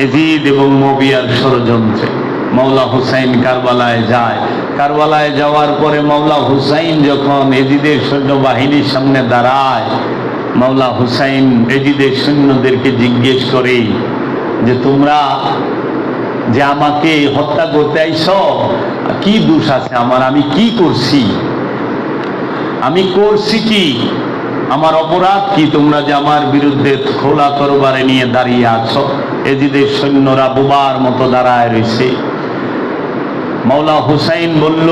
এজিদ এবং মুয়াবিয়ার ষড়যন্ত্রে মাওলা হুসাইন কারবালায় যায়। কারবালায় যাওয়ার পরে মাওলা হুসাইন যখন এজিদের সৈন্যবাহিনীর সামনে দাঁড়ায়, মাওলা হুসাইন এজিদের সৈন্যদেরকে জিজ্ঞেস করে যে তোমরা যে আমাকে হত্যা করতে আইছো, কি দোষ আছে আমার? আমি কি করছি? আমি করছি কি? আমার অপরাধ কি? তোমরা যে আমার বিরুদ্ধে খোলা তরবারে নিয়ে দাঁড়িয়ে আছো। এজিদের সৈন্যরা বোবার মতো দাঁড়ায় রয়েছে। মাওলা হুসাইন বলল,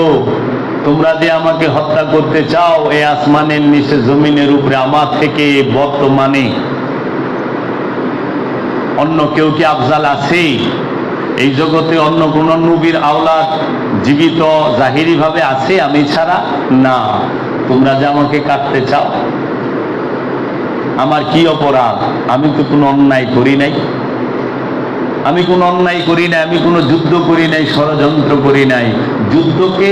তোমরা যে আমাকে হত্যা করতে চাও, এই আসমানের নিচে জমিনের উপরে আমার থেকে বর্তমানে অন্য কেউ কি আফজাল আছে? এই জগতে অন্য কোন নবীর আওলাদ জীবিত জাহিরি ভাবে আছে আমি ছাড়া? না। তোমরা যে আমাকে কাটতে চাও, আমার কি অপরাধ? আমি তো কোনো অন্যায় করি নাই। আমি কোনো অন্যায় করি নাই, আমি কোনো যুদ্ধ করি নাই, ষড়যন্ত্র করি নাই। যুদ্ধকে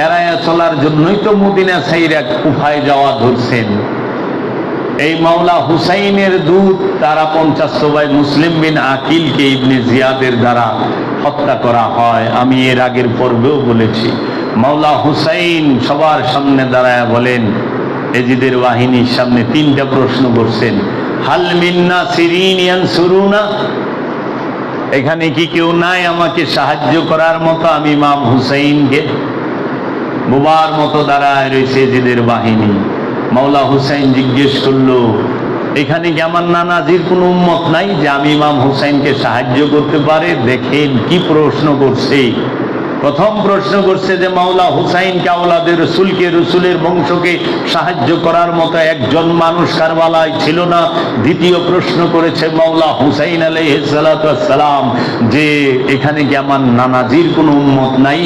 এড়াইয়া চলার জন্যই তো মদিনা ছাইরা কুফায় যাওয়া ধরছেন। এই মাওলা হুসাইনের দূত তারা 50 সবাই মুসলিম বিন আকিলকে ইবনে জিয়াদের দ্বারা হত্যা করা হয়। আমি এর আগের পর্বেও বলেছি। মাওলা হুসাইন সবার সামনে দাঁড়ায় বলেন, এজিদের বাহিনীর সামনে 3টা প্রশ্ন করছেন। হাল মিন্না সিরিন ইয়ানসুরুনা, এখানে কি কেউ নাই আমাকে সাহায্য করার মতো? আমি ইমাম হুসাইনকে বোবার মতো দাঁড়ায় রয়েছে এজিদের বাহিনী। মাওলা হুসাইন জিজ্ঞেস করলো, এখানে কি আমার নানাজির কোনো উম্মত নাই যে আমি ইমাম হুসাইনকে সাহায্য করতে পারে? দেখেন কি প্রশ্ন করছে। প্রথম প্রশ্ন করছে যে মাওলা হুসাইনকে, আওলাদের রসুলকে, রসুলের বংশকে সাহায্য করার মতো একজন মানুষ কারবালায় ছিল না। দ্বিতীয় প্রশ্ন করেছে মাওলা হুসাইন আলাইহিস সালাতু ওয়াস সালাম যে এখানে কি আমার নানাজির কোনো উম্মত নাই?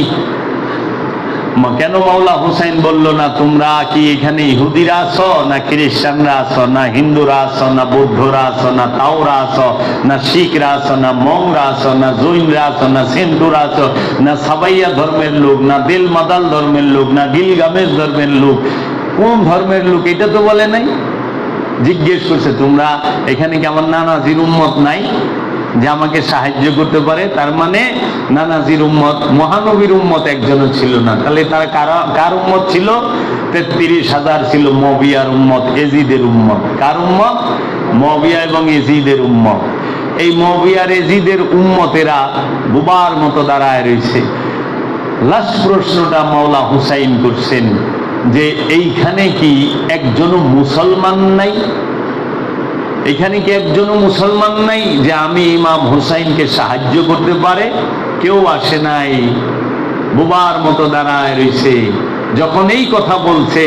কেন মাওলা হুসাইন বলল না তোমরা কি এখানে ইহুদিরা আছো, না খ্রিস্টানরা আছো, না হিন্দুরা আছো, না বৌদ্ধরা আছো, না তাওরা আছো, না শিখরা আছো, না মংরা আছো, না জৈনরা আছো, না সেন্টুরা আছো, না সাবাইয়া ধর্মের লোক, না দিল মাদাল ধর্মের লোক, না গিলগামেশ ধর্মের লোক? কোন ধর্মের লোক এটা তো বলে নাই। জিজ্ঞেস করছে তোমরা এখানে কি আমার নানাজির উম্মত নাই যে আমাকে সাহায্য করতে পারে? তার মানে নানাজির উম্মত, মহানবীর উম্মত একজনও ছিল না। তাহলে তারা কার উম্মত ছিল? 33,000 ছিল মুয়াবিয়ার উম্মত, এজিদের উম্মত। কার উম্মত? মুয়াবিয়া এবং এজিদের উম্মত। এই মুয়াবিয়ার এজিদের উম্মতেরা বোবার মতো দাঁড়ায় রয়েছে। লাস্ট প্রশ্নটা মাওলা হুসাইন করছেন যে এইখানে কি একজনও মুসলমান নাই? এখানে কি একজনও মুসলমান নাই যে আমি ইমাম হুসাইনকে সাহায্য করতে পারে? কেউ আসে নাই, বোবার মতো দাঁড়ায় রয়েছে। যখন এই কথা বলছে,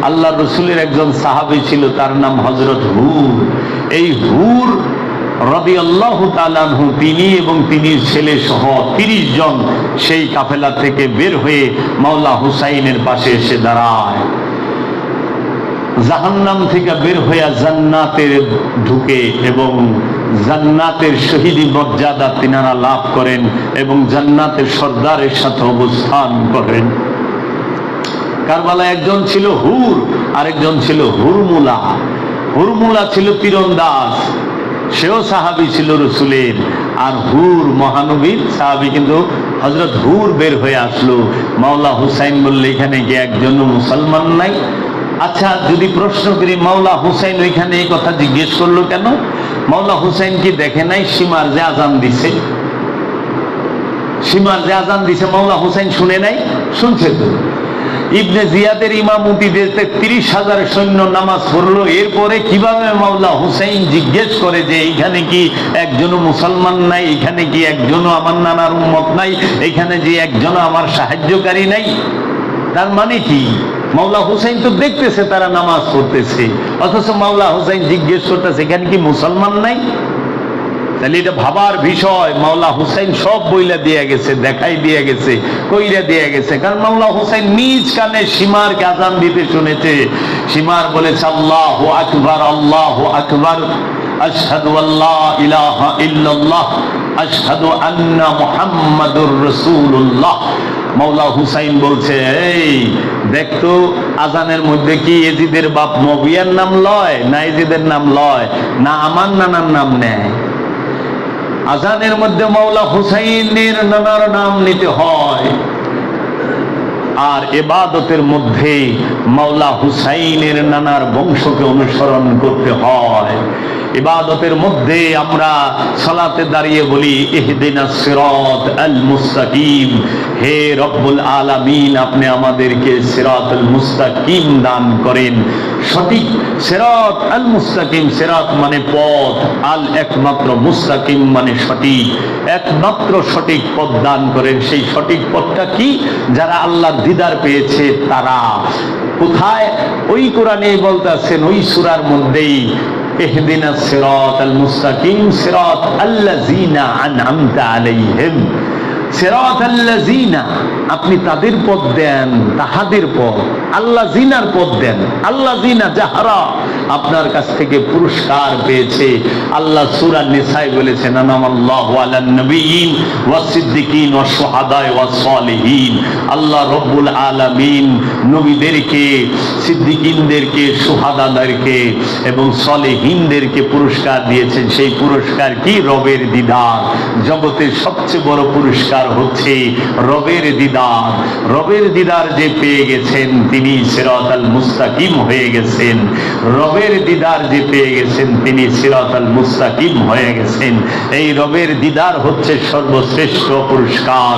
আল্লাহ রসুলের একজন সাহাবী ছিল, তার নাম হযরত হুর। এই হুর রাদিয়াল্লাহু তাআলা আনহু, তিনি এবং তিনি ছেলে সহ 30 জন সেই কাফেলা থেকে বের হয়ে মাওলা হুসাইনের পাশে এসে দাঁড়ায়। জাহান্নাম থেকে বের হইয়া জান্নাতে ঢুকে এবং জান্নাতের শহীদি মর্যাদা তিনারা লাভ করেন এবং জান্নাতের সর্দারের সাথে অবস্থান করেন। কারবালায় একজন ছিল হুর, আরেকজন ছিল হুরমুলা। হুরমুলা ছিল তীরন্দাজ, সেও সাহাবী ছিল রসুলের। আর হুর মহানবীর সাহাবী, কিন্তু হযরত হুর বের হয়ে আসলো। মাওলা হুসাইন বললে এখানে কি একজনও মুসলমান নাই? আচ্ছা, যদি প্রশ্ন করি মাওলা হুসাইন ওইখানে এই কথা জিজ্ঞেস করলো কেন? মাওলা হুসাইন কি দেখে নাই সীমার যে আজান দিছে? সীমার যে আজান দিছে মাওলা হুসাইন শুনে নাই? শুনছে তো। ইবনে জিয়াদের ইমামতিতে 30,000 সৈন্য নামাজ পড়লো। এরপরে কিভাবে মাওলা হুসাইন জিজ্ঞেস করে যে এইখানে কি একজনও মুসলমান নাই? এখানে কি একজনও আমার নানার উম্মত নাই? এখানে যে একজনও আমার সাহায্যকারী নাই? তার মানে কি? মাওলা হুসাইন তো দেখতেছে তারা নামাজ পড়তেছে, অথচ মাওলা হুসাইন জিজ্ঞেস করতেছে এখানে কি মুসলমান নাই? তাহলে এটা ভাবার বিষয়। মাওলা হুসাইন সব বইলা দিয়ে গেছে, দেখাই দিয়ে গেছে, কইরা দিয়ে গেছে। কারণ মাওলা হুসাইন নিজ কানে সীমার আযান দিতে শুনেছে। সীমার বলেছে আল্লাহু আকবার, আল্লাহু আকবার, আশহাদু আল্লা ইলাহা ইল্লাল্লাহ, আশহাদু আন্না মুহাম্মাদুর রাসূলুল্লাহ। মাওলা হুসাইন বলছে, এই দেখতো আজানের মধ্যে কি এজিদের বাপ মুয়াবিয়ার নাম লয়, না এজিদের নাম লয়, না আমার নানার নাম নেয়? আজানের মধ্যে মাওলা হুসাইনের নানার নাম নিতে হয়, আর ইবাদতের মধ্যে মাওলা হুসাইনের নানার বংশকে অনুসরণ করতে হয়। ইবাদতের মধ্যে আমরা সালাতে দাঁড়িয়ে বলি ইহদিনাস সিরাত আল মুস্তাকিম, হে রব্বুল আলামিন আপনি আমাদেরকে সিরাতুল মুস্তাকিম দান করেন। সঠিক সিরাত আল মুস্তাকিম, সিরাত মানে পথ, আল একমাত্র, মুস্তাকিম মানে সঠিক, একমাত্র সঠিক পথ দান করেন। সেই সঠিক পথটা কি? যারা আল্লাহর দিদার পেয়েছে তারা। কোথায়? ওই কোরআনে বলতেছেন, ওই সূরার মধ্যেই ইহদিনাস সিরাতাল মুস্তাকিম সিরাত আল্লাযিনা আনআমতা আলাইহিম, সিরাতাল্লাযিনা আপনি তাদের পথ দেন, তাহাদের পথ, আল্লাযিনার পথ দেন, আল্লাযিনা যাহারা আপনার কাছ থেকে পুরস্কার পেয়েছে। আল্লাহ সূরা নিসায় বলেছেন আনামাল্লাহু আলান নবিয়্যিন ওয়াস সিদ্দিকিন ওয়াস শুহাদায়ে ওয়াস সালিহিন। আল্লাহ রব্বুল আলামিন নবীদেরকে, সিদ্দিকিনদেরকে, শুহাদাদেরকে এবং সালিহিনদেরকে পুরস্কার দিয়েছেন। সেই পুরস্কার কি? রবের দিদার। জগতের সবচেয়ে বড় পুরস্কার হচ্ছে রবের দিদার। রবের দিদার যে পেয়ে গেছেন তিনি সিরাতাল মুস্তাকিম হয়ে গেছেন। রবের দিদার যে পেয়ে গেছেন তিনি সিরাতাল মুস্তাকিম হয়ে গেছেন। এই রবের দিদার হচ্ছে সর্বশ্রেষ্ঠ পুরস্কার,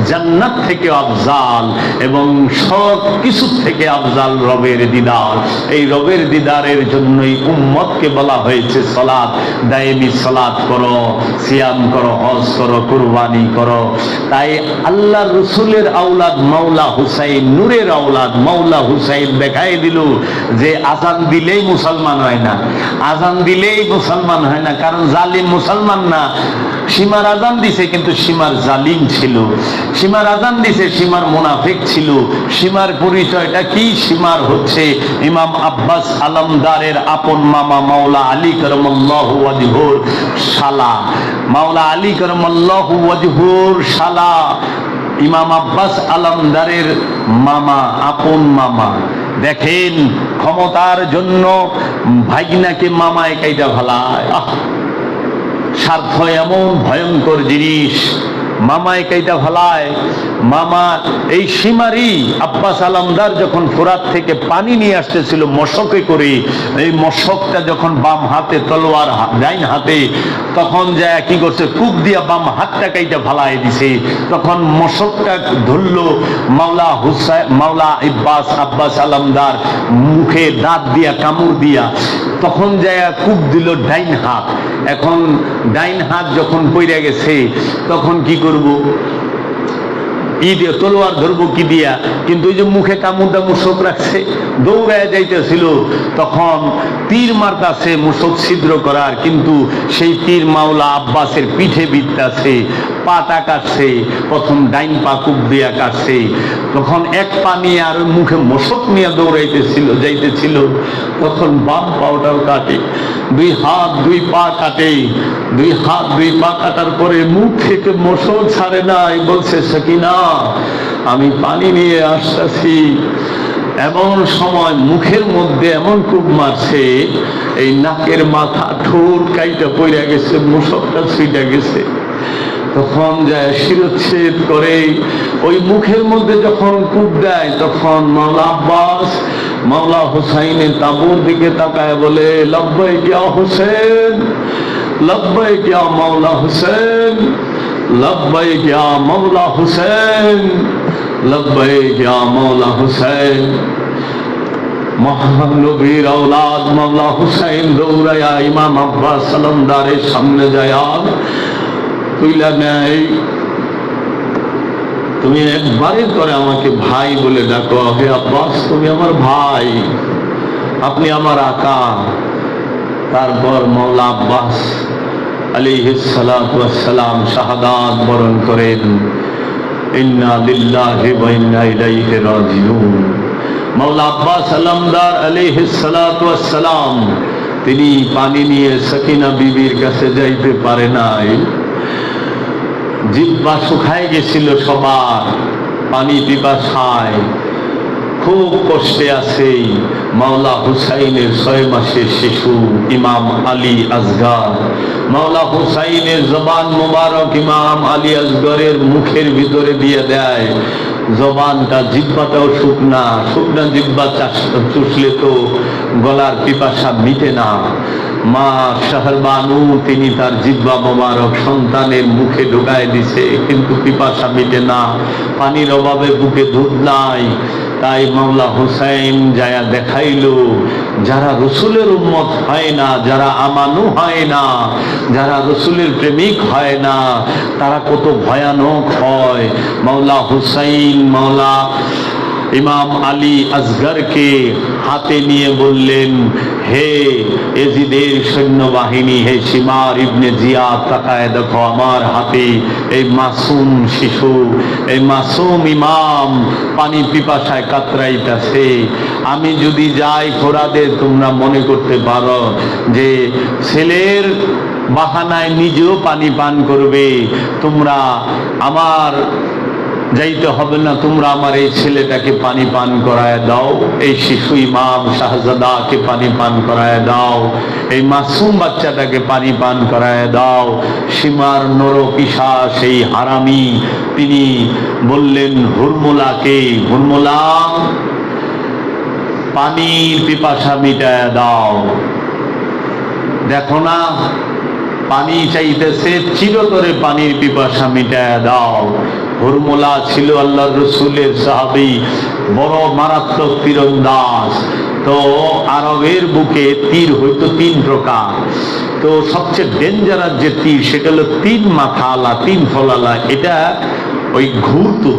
জান্নাত থেকে আফজাল এবং সব কিছু থেকে আফজাল রবের দিদার। এই রবের দিদারের জন্যই উম্মতকে বলা হয়েছে সালাত, দায়েমি সালাত করো, সিয়াম করো, হজ করো, কুরবানি করো। তাই আল্লাহ রসুলের আওলাদ মাওলা হুসাইন, নূরের আওলাদ মাওলা হুসাইন দেখাই দিল যে আজান দিলেই মুসলমান হয় না, আজান দিলেই মুসলমান হয় না। কারণ জালিম মুসলমান না। সীমার আজান দিছে কিন্তু সীমার জালিম ছিল, সীমার আজান দিছে সীমার মুনাফিক ছিল। সীমার পরিচয়টা কি? সীমার হচ্ছে ইমাম আব্বাস আলমদারের আপন মামা মাওলা আলী করমাল্লাহু ওয়াজহুর শালা, মাওলা আলী করমাল্লাহু ওয়াজহুর শালা ইমাম আব্বাস আলমদারের মামা, আপন মামা। দেখেন ক্ষমতার জন্য ভাগনাকে মামায় কাইটা ফেলায়। স্বার্থ এমন ভয়ঙ্কর জিনিস, মামায় কাইটা ফেলায়। মামা এই সীমারি আব্বাস আলমদার যখন ফোরাত থেকে পানি নিয়ে আসতেছিল মশকে করে, এই মশকটা যখন বাম হাতে তলোয়ার, ডাইন হাতে, তখন যায় কি করছে? কূপ দিয়া বাম হাতটা কাইটা ফালাই দিছে। তখন মশকটা ধরলো মাওলা হুসাইন, মাওলা আব্বাস আলমদার মুখে দাঁত দিয়া, কামড় দিয়া, তখন যায় কূপ দিল ডাইন হাত। এখন ডাইন হাত যখন পইরা গেছে তখন কি করব? ই দিয়ে তলোয়ার ধরবো কি দিয়া? কিন্তু ওই যে মুখে কামড়টা মুশক রাখছে, দৌড়ায় যাইতেছিল, তখন তীর মারতাছে মুশক ছিদ্র করার, কিন্তু সেই তীর মাওলা আব্বাসের পিঠে বিঁধতাছে, পাটা কাটছে। প্রথম ডাইন পা কূপ দিয়া কাটছে, তখন এক পা নিয়ে আর মুখে মশক নিয়ে দৌড়াইতেছিল, যাইতেছিল, তখন বাম পাওটাও কাটে। দুই হাত দুই পা কাটে, দুই হাত দুই পা কাটার পরে মুখ থেকে মশক ছাড়ে নাই। বলছে সকিনা আমি পানি নিয়ে আসতেছি। এমন সময় মুখের মধ্যে এমন কূপ মারছে, এই নাকের মাথা ঠোঁট কাইটা পইরা গেছে, মশকটা ছুইটা গেছে। তখন যায় শিরচ্ছেদ করে, ওই মুখের মধ্যে যখন কূপ দেয় তখন মাওলা আব্বাস মাওলা হুসাইনের তাবুর দিকে তাকায় বলে লব্বাইক ইয়া হুসেন, লব্বাইক ইয়া মাওলা হুসেন, লব্বাইক ইয়া মাওলা হুসেন, লব্বাইক ইয়া মাওলা হুসেন। মহানবীর আওলাদ মাওলা হুসাইন দৌড়ায়া ইমাম আব্বাস আলমদারের সামনে যায়, তুইলা নেয়, তুমি একবারের করে আমাকে ভাই বলে ডাকো। হে আব্বাস তুমি আমার ভাই, আপনি আমার আকা। তারপর মাওলা আব্বাস আলাইহিস সালাতু ওয়াস সালাম শাহাদাত বরণ করেন। ইন্না লিল্লাহি ওয়া ইন্না ইলাইহি রাজিউন। মাওলা আব্বাস আলমদার আলাইহিস সালাতু ওয়াস সালাম তিনি পানি নিয়ে সকিনা বিবির কাছে যাইতে পারে নাই। জিহ্বা শুকায় গেছিল সবার, পানি পিপাসায়। খুব কষ্টে আছে মাওলা হুসাইনের 6 মাসের শিশু ইমাম আলী আসগর। মাওলা হুসাইনের জবান মোবারক ইমাম আলী আসগরের মুখের ভিতরে দিয়ে দেয়। জবানটা, জিহ্বাটাও শুকনা, শুকনা জিহ্বা চুষলে তো গলার পিপাসা মিটে না। মা শাহরবানু তিনি তার জিহ্বা মোবারক সন্তানের মুখে ঢুকায় দিছে, কিন্তু পিপাসা মিটে না, পানির অভাবে বুকে দুধ নাই। তাই মাওলা হুসাইন যায়া দেখাইলো যারা রসুলের উম্মত হয় না, যারা আমানু হয় না, যারা রসুলের প্রেমিক হয় না, তারা কত ভয়ানক হয়। মাওলা হুসাইন মাওলা ইমাম আলী আসগরকে হাতে নিয়ে বললেন, হে এজিদের সৈন্যবাহিনী, হে শিমার ইবনে জিয়াদ, তাকায় দেখো আমার হাতে এই মাসুম শিশু, এই মাসুম ইমাম পানি পিপাসায় কাতরাইতেছে। আমি যদি যাই ফোরাদে, তোমরা মনে করতে পারো যে ছেলের বাহানায় নিজেও পানি পান করবে। তোমরা আমার যাইতে হবে না, তোমরা আমার এই ছেলেটাকে পানি পান করায় দাও, এই শিশু ইমাম শাহজাদাকে পানি পান করায় দাও, এই মাসুম বাচ্চাটাকে পানি পান করায় দাও। সীমার নরপিশা সেই হারামি তিনি বললেন হুরমুলাকে, হুরমুলা পানির পিপাসা মিটায় দাও। দেখো না পানি চাইতেছে, চিরতরে পানির পিপাসা মিটায় দাও। হুরমুলা ছিল আল্লাহর রসুলের সাহাবী, বড় মারাত্মক তীরন্দাজ। তো আরবের বুকে তীর হইতো 3 প্রকার। তো সবচেয়ে ডেঞ্জারাস যে তীর সেটা হলো 3 মাথাওয়ালা, 3 ফলালা। এটা ওই ঘুরতো,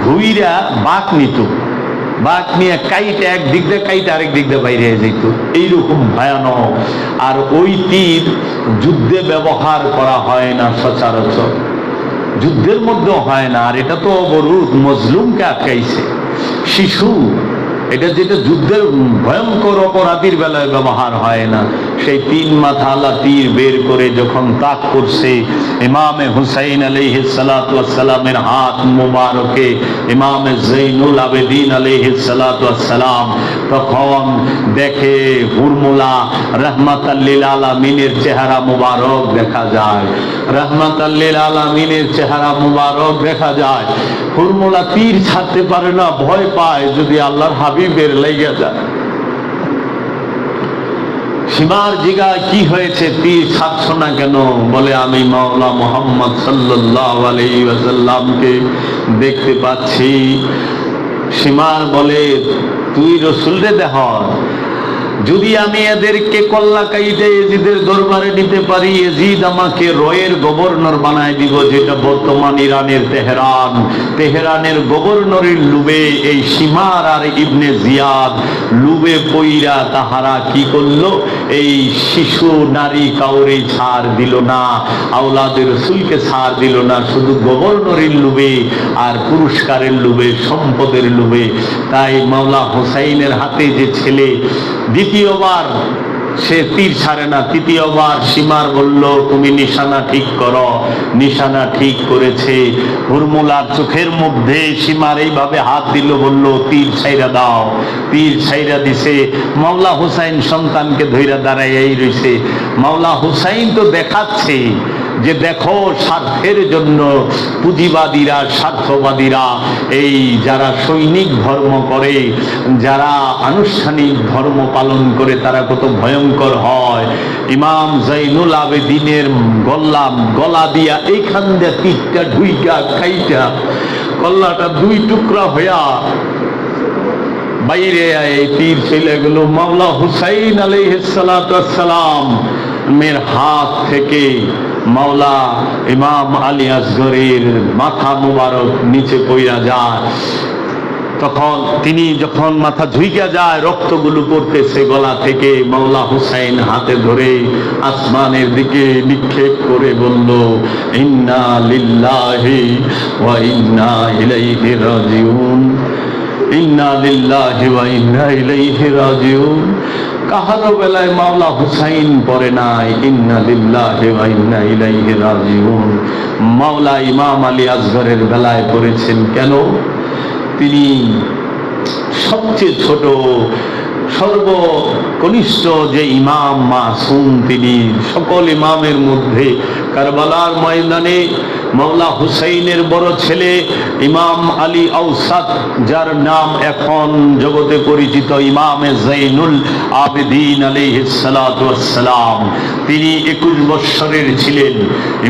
ঘুইরা বাঁক নিত, বাঁক নিয়ে কাইটা এক দিক দিয়ে কাইটা আরেক দিক দিয়ে বাইরে যেত, এইরকম ভয়ানক। আর ওই তীর যুদ্ধে ব্যবহার করা হয় না সচরাচর, যুদ্ধের মধ্যেও হয় না। আর এটা তো অবরোধ, মজলুমকে আটকাইছে, শিশু। এটা যেটা যুদ্ধের ভয়ঙ্কর অপরাধীর বেলায় ব্যবহার হয় না। সেই 3 মাথাওয়ালা তীর বের করে যখন তাক করছে ইমামে হুসাইন আলাইহিস সালাতু ওয়াস সালামের হাত মুবারকে, ইমামে জৈনুল আবেদিন আলাইহিস সালাতু ওয়াস সালাম, তখন দেখে হুরমুলা রাহমাতাল লিল আলামিনের চেহারা মুবারক দেখা যায়, রাহমাতাল লিল আলামিনের চেহারা মুবারক দেখা যায়। হুরমুলা তীর ছাড়তে পারে না, ভয় পায় যদি আল্লাহর হাবিবের লেগে যায়। সীমার জিগায় কি হয়েছে, তীর ছাড়ছ না কেন? বলে আমি মাওলা মুহাম্মদ সাল্লাল্লাহু আলাইহি ওয়াসাল্লামকে দেখতে পাচ্ছি। সীমার বলে তুই রসুলরে দেখ, যদি আমি এদেরকে কল্লা কাইতে এজিদের দরবারে নিতে পারি, এজিদ আমাকে রয়ের গভর্নর বানায় দিব, যেটা বর্তমান ইরানের তেহরান। তেহরানের গভর্নরের লুবে এই সীমার আর ইবনে জিয়াদ লুবে পইরা তাহারা কি করলো, এই শিশু নারী কাউরে ছাড় দিল না, আওলাদের রসুলকে ছাড় দিল না, শুধু গভর্নরের লুবে আর পুরস্কারের লুবে, সম্পদের লুবে। তাই মাওলা হুসাইনের হাতে যে ছেলে দ্বিতীয়বার সে তীর ছাড়ে না, তৃতীয়বার সীমার বলল তুমি নিশানা ঠিক করো। নিশানা ঠিক করেছে, হুরমুলার চোখের মধ্যে সীমার এইভাবে হাত দিল, বলল তীর ছাইরা দাও। তীর ছাইরা দিছে। মাওলা হুসাইন সন্তানকে ধইরা দাঁড়াইয়াই রইছে। মাওলা হুসাইন তো দেখাচ্ছে যে দেখো স্বার্থের জন্য পুঁজিবাদীরা, স্বার্থবাদীরা, এই যারা সৈনিক ধর্ম করে, যারা আনুষ্ঠানিক ধর্ম পালন করে, তারা কত ভয়ঙ্কর হয়। ইমাম জৈনুল আবেদিনের গলা দিয়া এইখান দিয়ে তীরটা ঢুইকা খাইটা গলাটা 2 টুকরা হইয়া বাইরে এই তীর চলে গেল মাওলা হুসাইন আলাইহিস সালাতু ওয়াস সালাম মের হাত থেকে। মাওলা ইমাম আলী আসগরের মাথা মুবারক নিচে পইরা যায়। তখন তিনি যখন মাথা ঝুইকা যায়, রক্তগুলো পড়তেছে গলা থেকে, মাওলা হুসাইন হাতে ধরে আসমানের দিকে নিক্ষেপ করে বলল ইন্না লিল্লাহি ওয়া ইন্না ইলাইহি রাজিউন, ইন্না লিল্লাহি ওয়া ইন্না ইলাইহি রাজিউন। কাহারো বেলায় মাওলা হুসাইন পড়ে নাই ইন্না লিল্লাহি ওয়া ইন্না ইলাইহি রাজিউন, মাওলা ইমাম আলী আসগরের বেলায় পড়েছেন। কেন? তিনি সবচেয়ে ছোট সর্বকনিষ্ঠ যে ইমাম মাসুম, তিনি সকল ইমামের মধ্যে কারবালার ময়দানে মাওলা হুসাইনের বড় ছেলে ইমাম আলী আওসাত, যার নাম এখন জগতে পরিচিত ইমামে জাইনুল আবেদিন আলাইহিস সালাতু ওয়াস সালাম, তিনি 21 বৎসরের ছিলেন।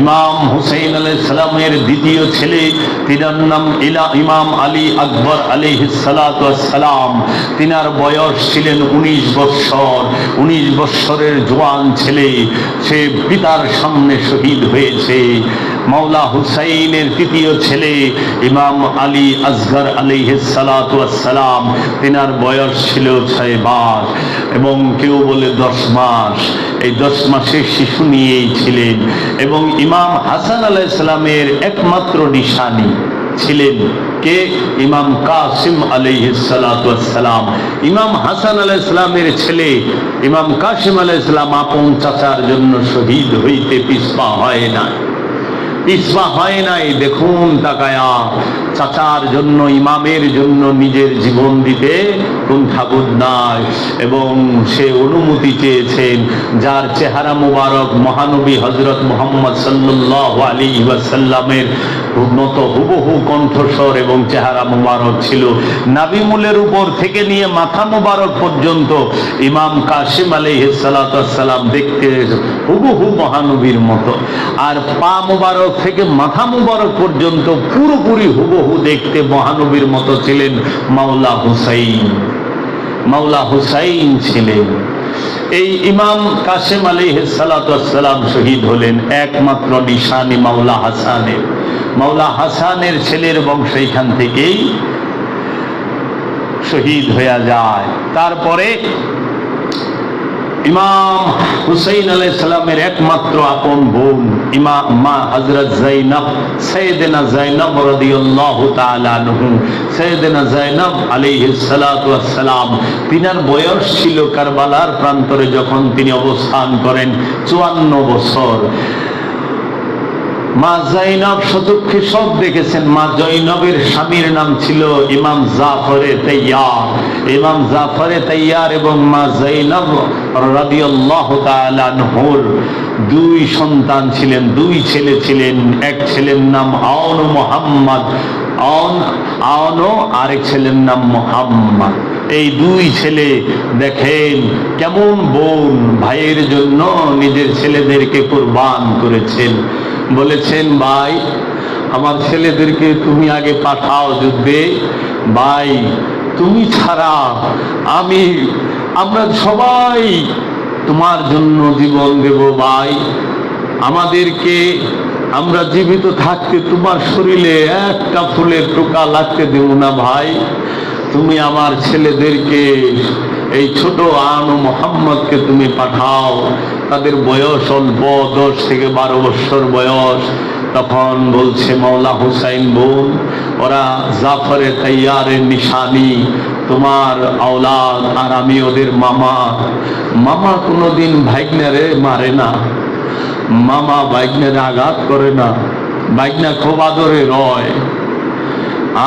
ইমাম হুসাইন আলাইহিস সালামের দ্বিতীয় ছেলে, তিনার নাম ইমাম আলী আকবর আলাইহিস সালাতু ওয়াস সালাম, তিনার বয়স ছিলেন 19 বৎসর। 19 বৎসরের জওয়ান ছেলে, সে পিতার সামনে শহীদ হয়েছে। মাওলা হুসাইনের তৃতীয় ছেলে ইমাম আলী আসগর আলাইহিস সালাতু ওয়াস সালাম, তিনার বয়স ছিল 6 মাস এবং কেউ বলে 10 মাস। এই 10 মাসের শিশু নিয়েই ছিলেন। এবং ইমাম হাসান আলাইহিস সালামের একমাত্র নিশানি ছিলেন কে? ইমাম কাসিম আলাইহিস সালাতু ওয়াস সালাম। ইমাম হাসান আলাইহিস সালামের ছেলে ইমাম কাসিম আলাইহিস সালাম আপন চাচার জন্য শহীদ হইতে পিছপা হয় না, পিছপা হয় নাই। দেখুন তাকায়া, চাচার জন্য, ইমামের জন্য নিজের জীবন দিতে কুণ্ঠাবোধ নাই। এবং সে অনুমতি চেয়েছেন, যার চেহারা মুবারক মহানবী হযরত মুহাম্মদ সাল্লাল্লাহু আলাইহি ওয়াসাল্লামের মতো হুবহু কণ্ঠস্বর এবং চেহারা মুবারক ছিল। নাভিমূলের উপর থেকে নিয়ে মাথা মুবারক পর্যন্ত ইমাম কাসিম আলাইহিস সালাতু ওয়াস সালাম দেখতে হুবহু মহানবীর মতো, আর পা মুবারক থেকে মাথা মুবারক পর্যন্ত পুরোপুরি হুবহু দেখতে মহানবীর মতো ছিলেন মাওলা হুসাইন। মাওলা হুসাইন ছিলেন। এই ইমাম কাসিম আলাইহিস সালাতু ওয়াস সালাম শহীদ হলেন একমাত্র নিশানি মাওলা হাসানের। মাওলা হাসানের ছেলের বংশ এখান থেকেই শহীদ হয়ে যায়। তারপরে ইমাম হুসাইন আলাইহিস সালামের একমাত্র আপন বোন ইমাম মা হযরত যায়নাব, সাইয়েদেনা যায়নাব রাদিয়াল্লাহু তাআলা আনহু, সাইয়েদেনা যায়নাব আলাইহিস সালাতু ওয়াস সালাম, তিনার বয়স ছিল কারবালার প্রান্তরে যখন তিনি অবস্থান করেন 54 বছর। মা যায়নাব সচক্ষে সব দেখেছেন। মা যায়নাবের স্বামীর নাম ছিল ইমাম জাফরে তাইয়ার। ইমাম জাফরে তাইয়ার এবং মা যায়নাব রাদিয়াল্লাহু তাআলা আনহুর 2 সন্তান ছিলেন, 2 ছেলে ছিলেন। এক ছেলের নাম আওন মুহাম্মদ, আওন, আরেক ছেলের নাম মুহাম্মদ। এই 2 ছেলে দেখেন কেমন বোন ভাইয়ের জন্য নিজের ছেলেদেরকে কুরবান করেছেন। বলেছেন, ভাই আমার ছেলেদেরকে তুমি আগে পাঠাও যুদ্ধে, ভাই তুমি ছাড়া আমরা সবাই তোমার জন্য জীবন দেব ভাই। আমাদেরকে, আমরা জীবিত থাকতে তোমার শরীরে একটা ফুলের টোকা লাগতে দেব না ভাই। তুমি আমার ছেলেদেরকে, এই ছোট আনু মোহাম্মদকে তুমি পাঠাও। তাদের বয়স অল্প, 10 থেকে 12 বছর বয়স। তখন বলছে মাওলা হুসাইন, বোন ওরা জাফরে তাইয়ারের নিশানি, তোমার আওলাদ, আর আমি ওদের মামা। মামা কোনোদিন ভাইগনারে মারে না, মামা ভাইগনারে আঘাত করে না, ভাইগনা খুব আদরে রয়।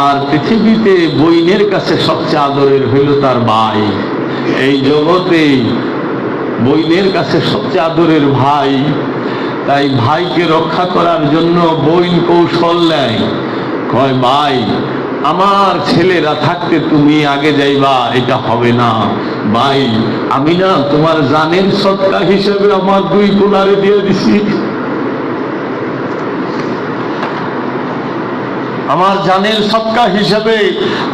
আর পৃথিবীতে বইনের কাছে সবচেয়ে আদরের হইল তার ভাই। এই জগতে বইনের কাছে সবচেয়ে আদরের ভাই। তাই ভাইকে রক্ষা করার জন্য বইন কৌশল নেয়, কয় ভাই আমার ছেলেরা থাকতে তুমি আগে যাইবা, এটা হবে না ভাই। আমি না তোমার জানের সদকা হিসেবে আমার 2 কোনারে দিয়ে দিছি, আমার জানের সদকা হিসেবে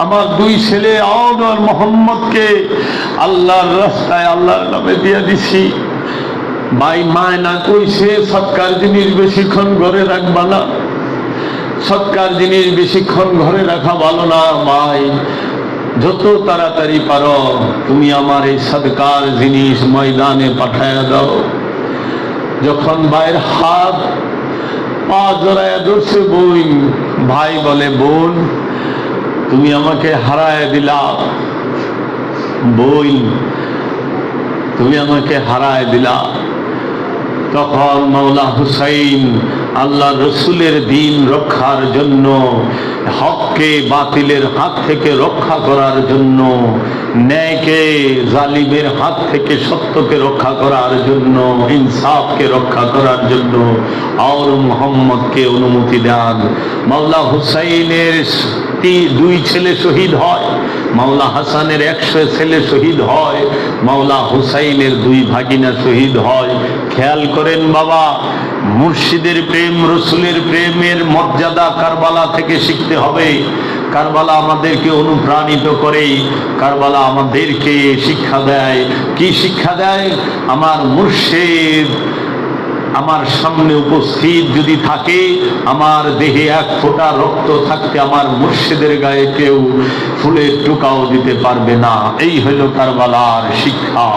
আমার 2 ছেলে আওন আর মোহাম্মদকে আল্লাহর রাস্তায় আল্লাহর নামে দিয়ে দিছি। ভাই মায়না কইছে সৎকার জিনিস বেশিক্ষণ ঘরে রাখবা না, সৎকার জিনিস বেশিক্ষণ ঘরে রাখা ভালো না ভাই। যত তাড়াতাড়ি পারো তুমি আমার এই সদকার জিনিস ময়দানে পাঠায়া দাও। যখন ভাইয়ের হাত পা জড়ায়া ধরছে বোন, ভাই বলে বোন তুমি আমাকে হারায় দিলা, বোন তুমি আমাকে হারায় দিলা। তখন মাওলা হুসাইন আল্লাহ রসুলের দিন রক্ষার জন্য, হককে বাতিলের হাত থেকে রক্ষা করার জন্য, ন্যায়কে জালিমের হাত থেকে সত্যকে রক্ষা করার জন্য, ইনসাফকে রক্ষা করার জন্য আর মুহাম্মদকে অনুমতি দেন। মাওলা হুসাইনের 2 ছেলে শহীদ হয়, মাওলা হাসানের 100 ছেলে শহীদ হয়, মাওলা হুসাইনের 2 ভাগিনা শহীদ হয়। খেয়াল করেন বাবা, মুর্শিদের প্রেম, রসুলের প্রেমের মর্যাদা কারবালা থেকে শিখতে হবে। কারবালা আমাদেরকে অনুপ্রাণিত করে, কারবালা আমাদেরকে শিক্ষা দেয়। কি শিক্ষা দেয়? আমার মুর্শিদ আমার সামনে উপস্থিত যদি থাকে, আমার দেহে 1 ফোঁটা রক্ত থাকতে আমার মুর্শিদের গায়ে কেউ ফুলের টোকাও দিতে পারবে না। এই হলো কারবালার শিক্ষা।